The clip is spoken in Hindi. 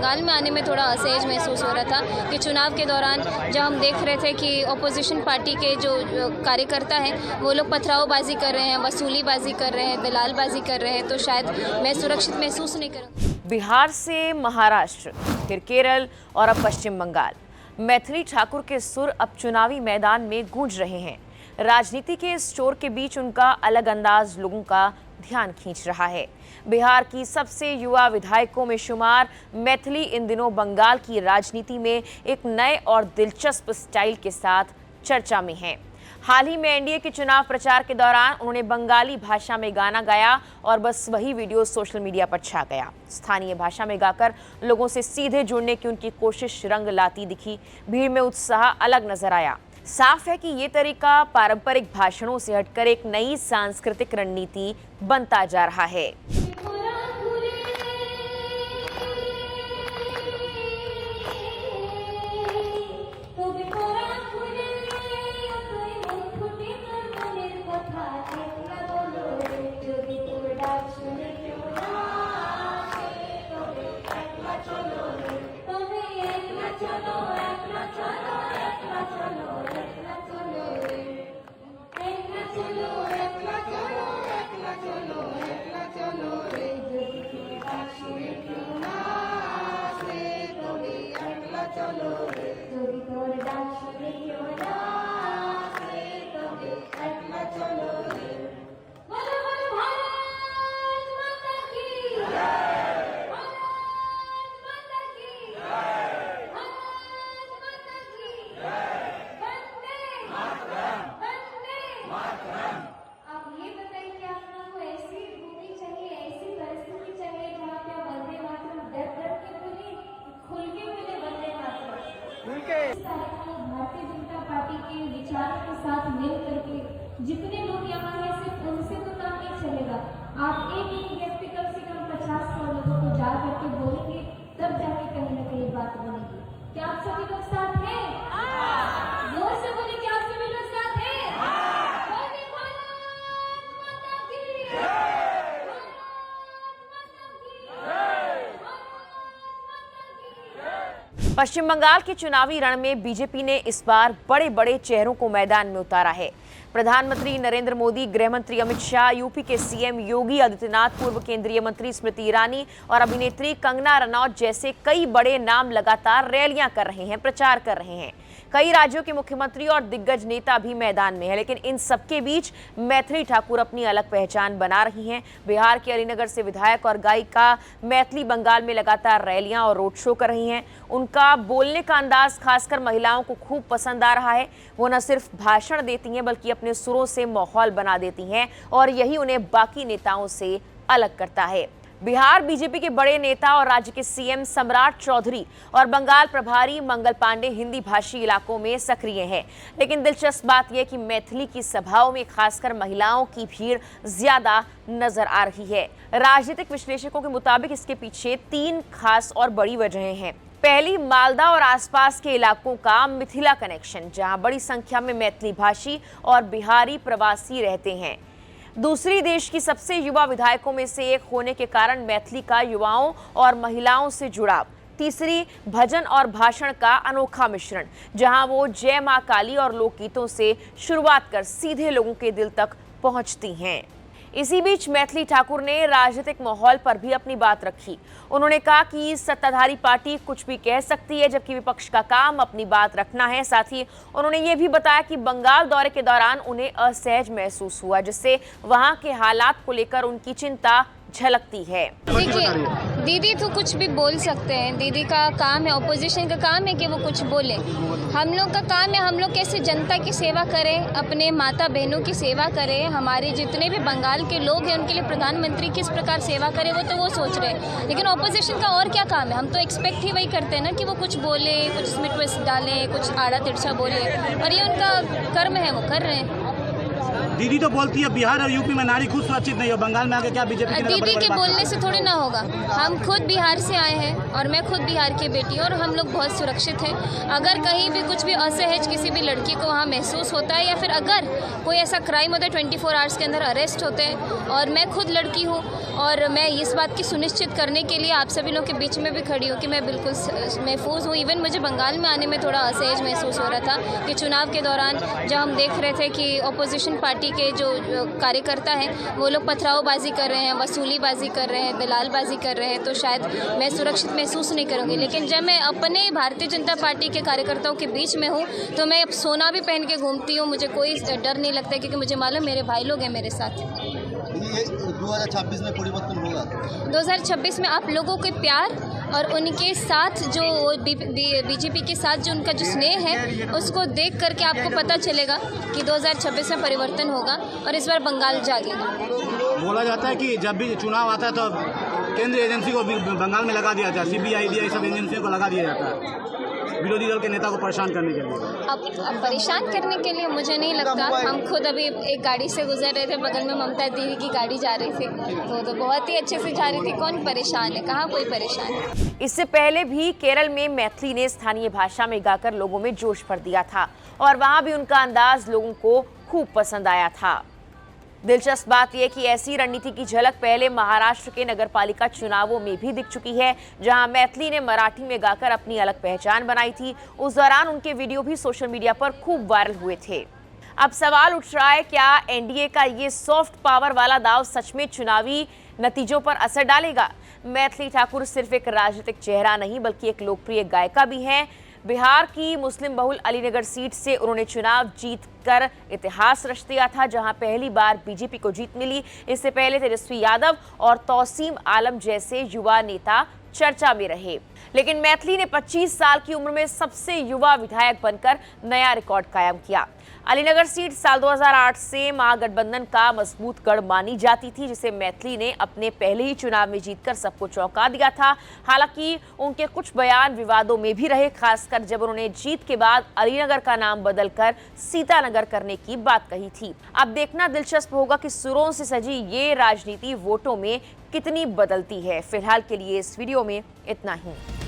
बंगाल में आने में थोड़ा असहज महसूस हो रहा था कि चुनाव के दौरान जब हम देख रहे थे कि अपोजिशन पार्टी के जो कार्यकर्ता हैं वो लोग पथरावबाजी कर रहे हैं, वसूलीबाजी कर रहे हैं, दलालबाजी कर रहे हैं, तो शायद मैं सुरक्षित महसूस नहीं करूँ। बिहार से महाराष्ट्र, फिर केरल और अब पश्चिम बंगाल, मैथिली ठाकुर के सुर अब चुनावी मैदान में गूंज रहे हैं। राजनीति के इस शोर के बीच उनका अलग अंदाज लोगों का ध्यान खींच रहा है। बिहार की सबसे युवा विधायकों में शुमार मैथिली इन दिनों बंगाल की राजनीति में एक नए और दिलचस्प स्टाइल के साथ चर्चा में हैं। हाल ही में एनडीए के चुनाव प्रचार के दौरान उन्होंने बंगाली भाषा में गाना गाया और बस वही वीडियो सोशल मीडिया पर छा गया। स्थानीय भाषा में गाकर लोगों से सीधे जुड़ने की उनकी कोशिश रंग लाती दिखी। भीड़ में उत्साह अलग नजर आया। साफ है कि ये तरीका पारंपरिक भाषणों से हटकर एक नई सांस्कृतिक रणनीति बनता जा रहा है। भारतीय जनता पार्टी के विचारों के साथ मिल करके जितने लोग यहाँ हैं सिर्फ उनसे तो काम नहीं चलेगा। आप एक व्यक्ति कम से कम 50-100 लोगों को जा करके बोलेंगे, तब जाके कहीं ना कहीं बात बनेगी। क्या आप सभी लोग साथ हैं? जोर से बोले, क्या आप सभी लोग साथ हैं? पश्चिम बंगाल के चुनावी रण में बीजेपी ने इस बार बड़े बड़े चेहरों को मैदान में उतारा है। प्रधानमंत्री नरेंद्र मोदी, गृह मंत्री अमित शाह, यूपी के सीएम योगी आदित्यनाथ, पूर्व केंद्रीय मंत्री स्मृति ईरानी और अभिनेत्री कंगना रनौत जैसे कई बड़े नाम लगातार रैलियां कर रहे हैं, प्रचार कर रहे हैं। कई राज्यों के मुख्यमंत्री और दिग्गज नेता भी मैदान में हैं, लेकिन इन सबके बीच मैथिली ठाकुर अपनी अलग पहचान बना रही हैं। बिहार के अलीनगर से विधायक और गायिका मैथिली बंगाल में लगातार रैलियां और रोड शो कर रही हैं। उनका बोलने का अंदाज खासकर महिलाओं को खूब पसंद आ रहा है। वो न सिर्फ भाषण देती हैं बल्कि अपने सुरों से माहौल बना देती हैं और यही उन्हें बाकी नेताओं से अलग करता है। बिहार बीजेपी के बड़े नेता और राज्य के सीएम सम्राट चौधरी और बंगाल प्रभारी मंगल पांडे हिंदी भाषी इलाकों में सक्रिय हैं, लेकिन दिलचस्प बात यह कि मैथिली की सभाओं में खासकर महिलाओं की भीड़ ज्यादा नजर आ रही है। राजनीतिक विश्लेषकों के मुताबिक इसके पीछे 3 खास और बड़ी वजहें हैं। पहली, मालदा और आसपास के इलाकों का मिथिला कनेक्शन, जहां बड़ी संख्या में मैथिली भाषी और बिहारी प्रवासी रहते हैं। दूसरी, देश की सबसे युवा विधायकों में से एक होने के कारण मैथिली का युवाओं और महिलाओं से जुड़ाव। तीसरी, भजन और भाषण का अनोखा मिश्रण, जहां वो जय मां काली और लोकगीतों से शुरुआत कर सीधे लोगों के दिल तक पहुंचती हैं। इसी बीच मैथिली ठाकुर ने राजनीतिक माहौल पर भी अपनी बात रखी। उन्होंने कहा कि सत्ताधारी पार्टी कुछ भी कह सकती है, जबकि विपक्ष का काम अपनी बात रखना है। साथ ही उन्होंने ये भी बताया कि बंगाल दौरे के दौरान उन्हें असहज महसूस हुआ, जिससे वहां के हालात को लेकर उनकी चिंता झलकती है। देखिए, दीदी तो कुछ भी बोल सकते हैं, दीदी का काम है, ऑपोजिशन का काम है कि वो कुछ बोले। हम लोग का काम है, हम लोग कैसे जनता की सेवा करें, अपने माता बहनों की सेवा करें, हमारे जितने भी बंगाल के लोग हैं उनके लिए प्रधानमंत्री किस प्रकार सेवा करें, वो तो वो सोच रहे हैं। लेकिन ऑपोजिशन का और क्या काम है? हम तो एक्सपेक्ट ही वही करते हैं ना कि वो कुछ बोले, कुछ इसमें ट्विस्ट डालें, कुछ आड़ा तिरछा बोले, और ये उनका कर्म है, वो कर रहे हैं। दीदी तो बोलती है बिहार और यूपी में नारी खुद सुरक्षित नहीं हो, बंगाल में आके क्या बीजेपी की दीदी के बोलने से थोड़ी ना होगा। हम खुद बिहार से आए हैं और मैं खुद बिहार की बेटी हूँ और हम लोग बहुत सुरक्षित हैं। अगर कहीं भी कुछ भी असहज किसी भी लड़की को वहाँ महसूस होता है या फिर अगर कोई ऐसा क्राइम होता है 24 आवर्स के अंदर अरेस्ट होते हैं, और मैं खुद लड़की हूँ और मैं इस बात की सुनिश्चित करने के लिए आप सभी लोग के बीच में भी खड़ी हूँ कि मैं बिल्कुल महफूज हूँ। इवन मुझे बंगाल में आने में थोड़ा असहज महसूस हो रहा था कि चुनाव के दौरान जब हम देख रहे थे कि अपोजिशन पार्टी के जो कार्यकर्ता हैं वो लोग पथरावबाजी कर रहे हैं, वसूलीबाजी कर रहे हैं, दलालबाजी कर रहे हैं, तो शायद मैं सुरक्षित महसूस नहीं करूँगी। लेकिन जब मैं अपने भारतीय जनता पार्टी के कार्यकर्ताओं के बीच में हूँ तो मैं अब सोना भी पहन के घूमती हूँ, मुझे कोई डर नहीं लगता क्योंकि मुझे मालूम मेरे भाई लोग हैं मेरे साथ। ये 2026 में परिवर्तन होगा? 2026 में आप लोगों के प्यार और उनके साथ जो बीजेपी के साथ जो उनका जो स्नेह है उसको देख करके आपको पता चलेगा कि 2026 में परिवर्तन होगा और इस बार बंगाल जागेगा। बोला जाता है कि जब भी चुनाव आता है तो केंद्रीय एजेंसी को भी बंगाल में लगा दिया जाता है, CBI ये सब एजेंसियों को लगा दिया जाता है विरोधी दल के नेता को परेशान करने के लिए। अब परेशान करने के लिए मुझे नहीं लगता। हम खुद अभी एक गाड़ी से गुजर रहे थे, बगल में ममता दीदी की गाड़ी जा रही थी, वो तो बहुत ही अच्छे से जा रही थी। कौन परेशान है? कहाँ कोई परेशान है? इससे पहले भी केरल में मैथिली ने स्थानीय भाषा में गाकर लोगों में जोश भर दिया था और वहां भी उनका अंदाज लोगों को खूब पसंद आया था। दिलचस्प बात यह कि ऐसी रणनीति की झलक पहले महाराष्ट्र के नगरपालिका चुनावों में भी दिख चुकी है, जहां मैथिली ने मराठी में गाकर अपनी अलग पहचान बनाई थी। उस दौरान उनके वीडियो भी सोशल मीडिया पर खूब वायरल हुए थे। अब सवाल उठ रहा है, क्या एनडीए का ये सॉफ्ट पावर वाला दाव सच में चुनावी नतीजों पर असर डालेगा? मैथिली ठाकुर सिर्फ एक राजनीतिक चेहरा नहीं बल्कि एक लोकप्रिय गायिका भी हैं। बिहार की मुस्लिम बहुल अलीनगर सीट से उन्होंने चुनाव जीतकर इतिहास रच दिया था, जहां पहली बार बीजेपी को जीत मिली। इससे पहले तेजस्वी यादव और तौसीम आलम जैसे युवा नेता चर्चा में रहे, लेकिन मैथिली ने 25 साल की उम्र में सबसे युवा विधायक बनकर नया रिकॉर्ड कायम किया। अलीनगर सीट साल 2008 से महागठबंधन का मजबूत गढ़ मानी जाती थी, जिसे मैथिली ने अपने पहले ही चुनाव में जीतकर सबको चौंका दिया था। हालांकि उनके कुछ बयान विवादों में भी रहे, खासकर जब उन्होंने जीत के बाद अलीनगर का नाम बदलकर सीतानगर करने की बात कही थी। अब देखना दिलचस्प होगा कि सुरों से सजी ये राजनीति वोटों में कितनी बदलती है। फिलहाल के लिए इस वीडियो में इतना ही।